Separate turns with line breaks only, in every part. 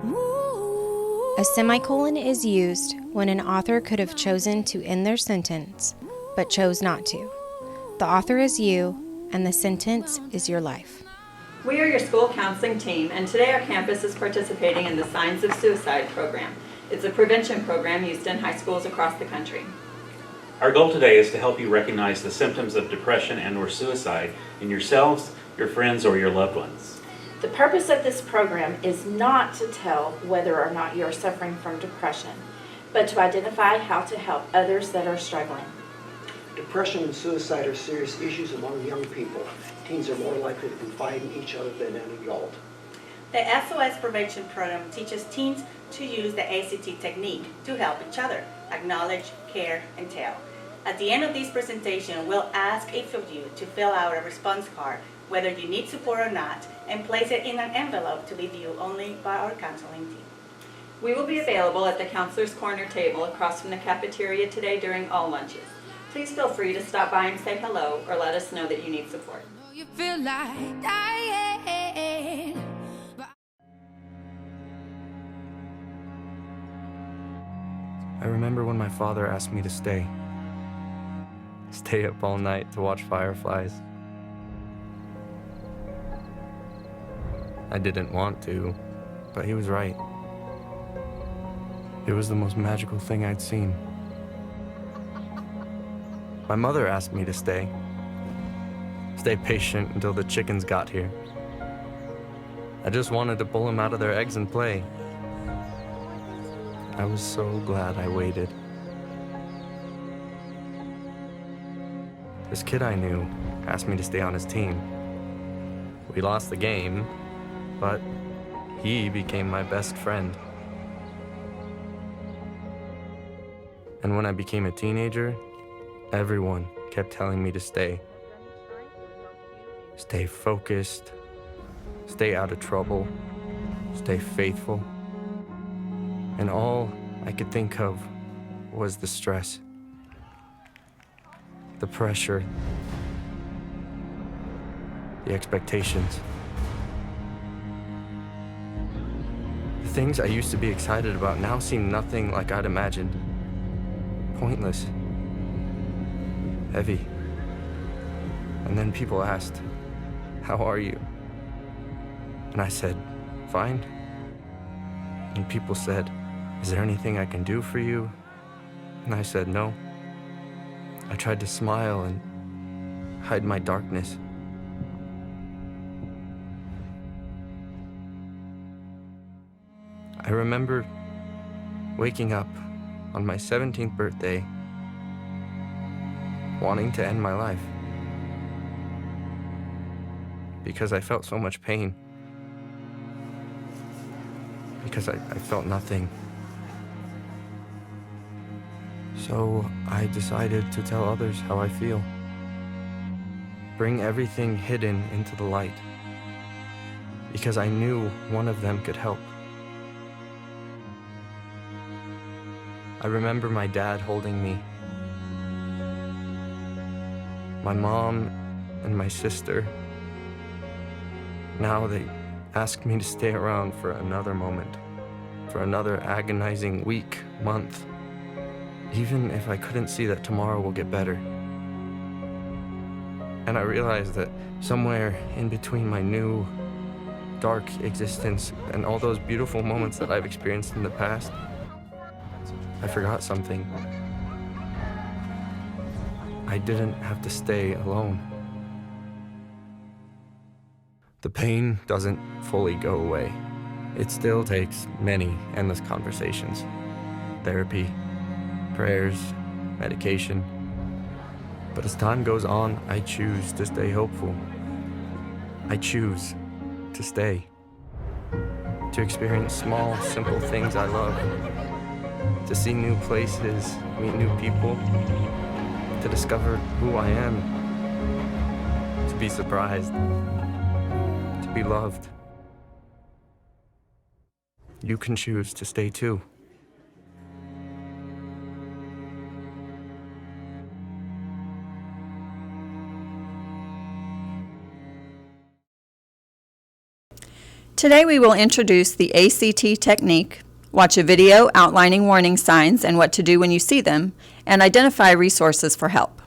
A semicolon is used when an author could have chosen to end their sentence, but chose not to. The author is you, and the sentence is your life.
We are your school counseling team, and today our campus is participating in the Signs of Suicide program. It's a prevention program used in high schools across the country.
Our goal today is to help you recognize the symptoms of depression and/or suicide in yourselves, your friends, or your loved ones.
The purpose of this program is not to tell whether or not you are suffering from depression, but to identify how to help others that are struggling.
Depression and suicide are serious issues among young people. Teens are more likely to confide in each other than an adult.
The SOS Prevention Program teaches teens to use the ACT technique to help each other, acknowledge, care, and tell. At the end of this presentation, we'll ask each of you to fill out a response card, whether you need support or not, and place it in an envelope to be viewed only by our counseling team.
We will be available at the Counselor's Corner table across from the cafeteria today during all lunches. Please feel free to stop by and say hello or let us know that you need support.
You feel like dying.
I remember when my father asked me to stay up all night to watch fireflies. I didn't want to, but he was right. It was the most magical thing I'd seen. My mother asked me to stay patient until the chickens got here. I just wanted to pull them out of their eggs and play. I was so glad I waited. This kid I knew asked me to stay on his team. We lost the game, but he became my best friend. And when I became a teenager, everyone kept telling me to stay. Stay focused, stay out of trouble, stay faithful. And all I could think of was the stress, the pressure, the expectations. The things I used to be excited about now seem nothing like I'd imagined. Pointless, heavy. And then people asked, "How are you?" And I said, "Fine." And people said, "Is there anything I can do for you?" And I said, "No." I tried to smile and hide my darkness. I remember waking up on my 17th birthday, wanting to end my life because I felt so much pain, because I felt nothing. So I decided to tell others how I feel. Bring everything hidden into the light, because I knew one of them could help. I remember my dad holding me, my mom and my sister. Now they ask me to stay around for another moment, for another agonizing week, month, even if I couldn't see that tomorrow will get better. And I realized that somewhere in between my new, dark existence and all those beautiful moments that I've experienced in the past, I forgot something. I didn't have to stay alone. The pain doesn't fully go away. It still takes many endless conversations, therapy, prayers, medication. But as time goes on, I choose to stay hopeful. I choose to stay, to experience small, simple things I love, to see new places, meet new people, to discover who I am, to be surprised, to be loved. You can choose to stay too.
Today we will introduce the ACT technique, watch a video outlining warning signs and what to do when you see them, and identify resources for help.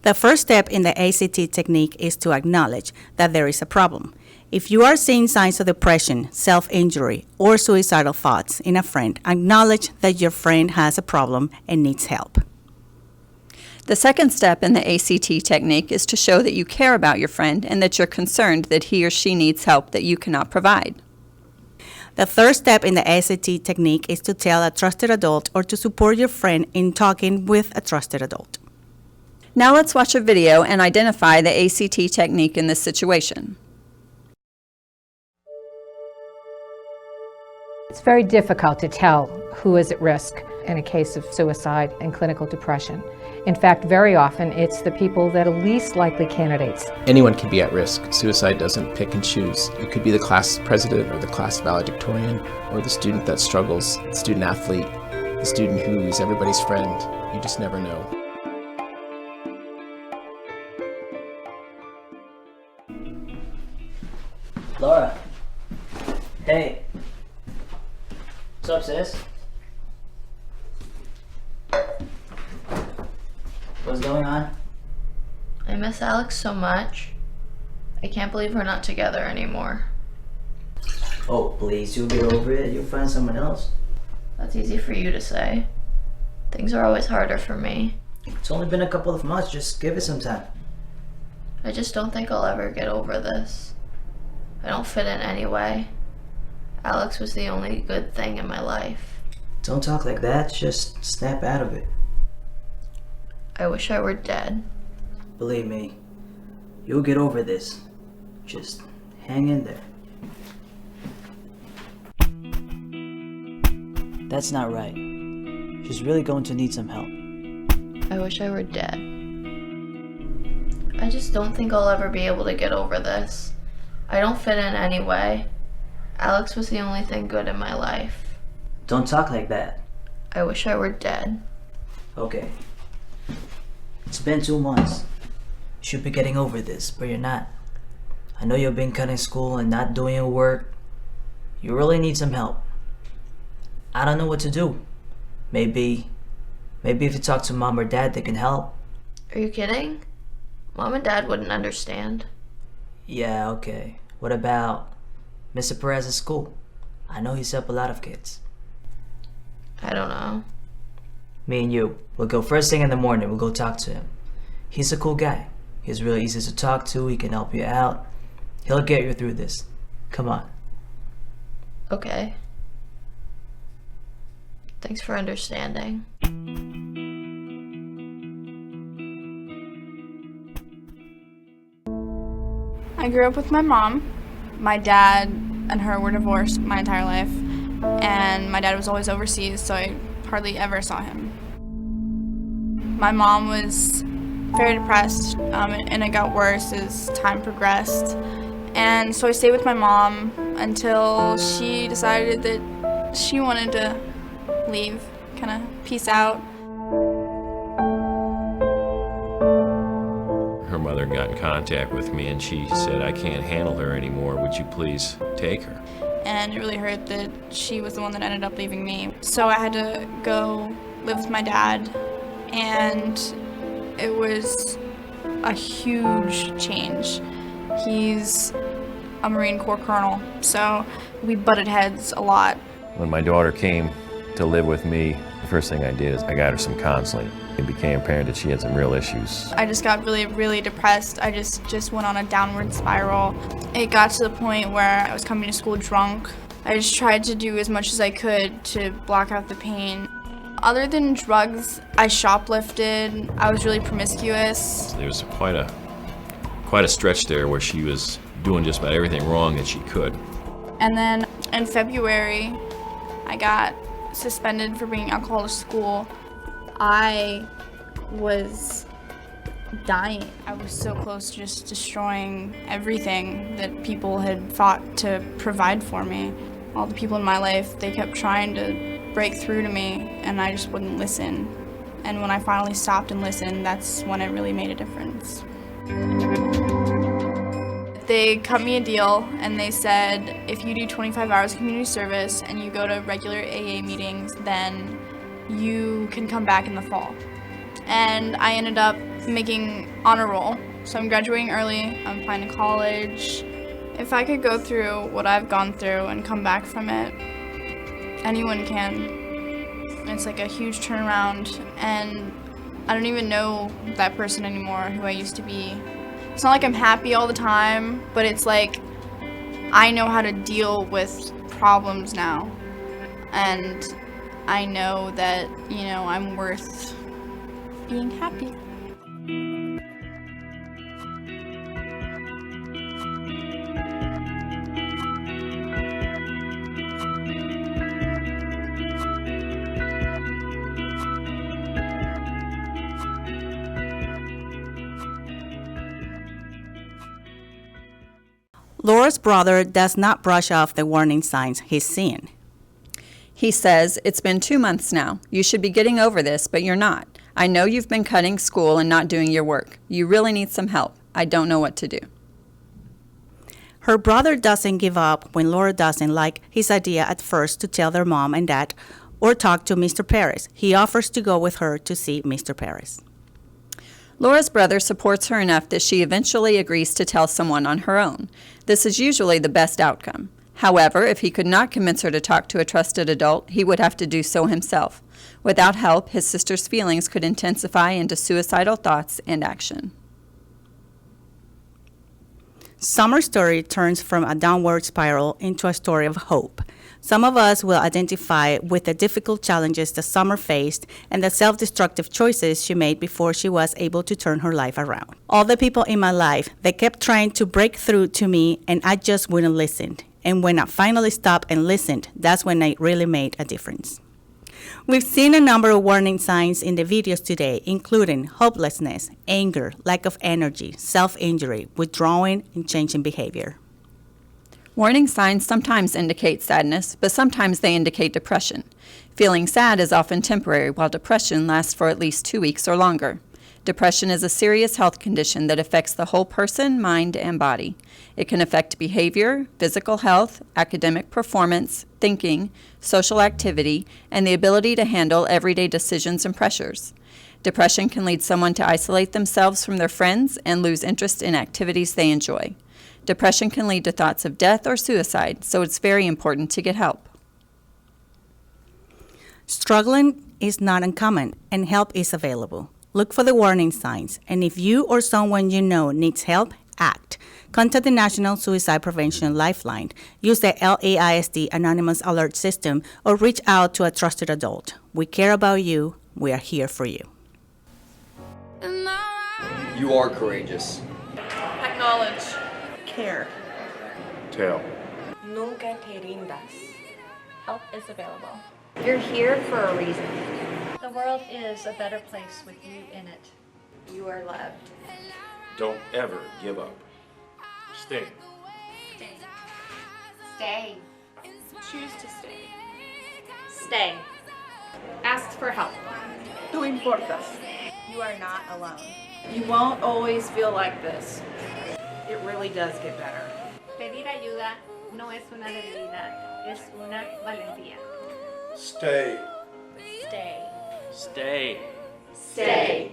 The first step in the ACT technique is to acknowledge that there is a problem. If you are seeing signs of depression, self-injury, or suicidal thoughts in a friend, acknowledge that your friend has a problem and needs help.
The second step in the ACT technique is to show that you care about your friend and that you're concerned that he or she needs help that you cannot provide.
The third step in the ACT technique is to tell a trusted adult or to support your friend in talking with a trusted adult.
Now let's watch a video and identify the ACT technique in this situation.
It's very difficult to tell who is at risk in a case of suicide and clinical depression. In fact, very often it's the people that are least likely candidates.
Anyone can be at risk. Suicide doesn't pick and choose. You could be the class president or the class valedictorian or the student that struggles, the student athlete, the student who is everybody's friend. You just never know.
Laura. Hey. What's up, sis? What's going on?
I miss Alex so much. I can't believe we're not together anymore.
Oh, please, you'll get over it. You'll find someone else.
That's easy for you to say. Things are always harder for me.
It's only been a couple of months. Just give it some time.
I just don't think I'll ever get over this. I don't fit in anyway. Alex was the only good thing in my life.
Don't talk like that. Just snap out of it.
I wish I were dead.
Believe me, you'll get over this. Just hang in there. That's not right. She's really going to need some help.
I wish I were dead. I just don't think I'll ever be able to get over this. I don't fit in anyway. Alex was the only thing good in my life.
Don't talk like that.
I wish I were dead.
Okay. It's been 2 months. You should be getting over this, but you're not. I know you've been cutting school and not doing your work. You really need some help. I don't know what to do. Maybe if you talk to mom or dad, they can help.
Are you kidding? Mom and dad wouldn't understand.
Yeah, okay. What about Mr. Perez's school? I know he's helped a lot of kids.
I don't know.
Me and you, we'll go first thing in the morning. We'll go talk to him. He's a cool guy. He's really easy to talk to. He can help you out. He'll get you through this. Come on.
Okay. Thanks for understanding.
I grew up with my mom. My dad and her were divorced my entire life, and my dad was always overseas, so I hardly ever saw him. My mom was very depressed, and it got worse as time progressed. And so I stayed with my mom until she decided that she wanted to leave, kind of peace out.
Her mother got in contact with me and she said, "I can't handle her anymore. Would you please take her?"
And it really hurt that she was the one that ended up leaving me. So I had to go live with my dad, and it was a huge change. He's a Marine Corps colonel, so we butted heads a lot.
When my daughter came to live with me, the first thing I did is I got her some counseling. It became apparent that she had some real issues.
I just got really, really depressed. I just went on a downward spiral. It got to the point where I was coming to school drunk. I just tried to do as much as I could to block out the pain. Other than drugs, I shoplifted. I was really promiscuous.
There was quite a stretch there where she was doing just about everything wrong that she could.
And then in February, I got suspended for bringing alcohol to school. I was dying. I was so close to just destroying everything that people had fought to provide for me. All the people in my life, they kept trying to break through to me, and I just wouldn't listen. And when I finally stopped and listened, that's when it really made a difference. They cut me a deal and they said if you do 25 hours of community service and you go to regular AA meetings, then you can come back in the fall. And I ended up making honor roll. So I'm graduating early, I'm applying to college. If I could go through what I've gone through and come back from it, anyone can. It's like a huge turnaround, and I don't even know that person anymore who I used to be. It's not like I'm happy all the time, but it's like I know how to deal with problems now. And I know that, I'm worth being happy.
Laura's brother does not brush off the warning signs he's seeing.
He says, "It's been 2 months now. You should be getting over this, but you're not. I know you've been cutting school and not doing your work. You really need some help. I don't know what to do."
Her brother doesn't give up when Laura doesn't like his idea at first to tell their mom and dad or talk to Mr. Perez. He offers to go with her to see Mr. Perez.
Laura's brother supports her enough that she eventually agrees to tell someone on her own. This is usually the best outcome. However, if he could not convince her to talk to a trusted adult, he would have to do so himself. Without help, his sister's feelings could intensify into suicidal thoughts and action.
Summer's story turns from a downward spiral into a story of hope. Some of us will identify with the difficult challenges that Summer faced and the self-destructive choices she made before she was able to turn her life around. All the people in my life, they kept trying to break through to me and I just wouldn't listen. And when I finally stopped and listened, that's when I really made a difference. We've seen a number of warning signs in the videos today, including hopelessness, anger, lack of energy, self-injury, withdrawing, and changing behavior.
Warning signs sometimes indicate sadness, but sometimes they indicate depression. Feeling sad is often temporary, while depression lasts for at least 2 weeks or longer. Depression is a serious health condition that affects the whole person, mind, and body. It can affect behavior, physical health, academic performance, thinking, social activity, and the ability to handle everyday decisions and pressures. Depression can lead someone to isolate themselves from their friends and lose interest in activities they enjoy. Depression can lead to thoughts of death or suicide, so it's very important to get help.
Struggling is not uncommon, and help is available. Look for the warning signs, and if you or someone you know needs help, act. Contact the National Suicide Prevention Lifeline, use the LEISD Anonymous Alert System, or reach out to a trusted adult. We care about you. We are here for you.
You are courageous.
Acknowledge.
Care.
Tell.
Nunca te rindas. Help is available.
You're here for a reason.
The world is a better place with you in it.
You are loved.
Don't ever give up. Stay.
Stay. Stay.
Choose to stay.
Stay.
Ask for help.
Tú importas.
You are not alone.
You won't always feel like this. It really does get better.
Pedir ayuda no es una debilidad, es una valentía.
Stay.
Stay.
Stay.
Stay.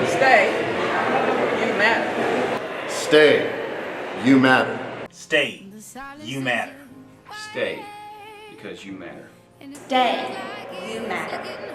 Stay. You matter.
Stay. You matter.
Stay. You matter.
Stay. Because you matter.
Stay. You matter.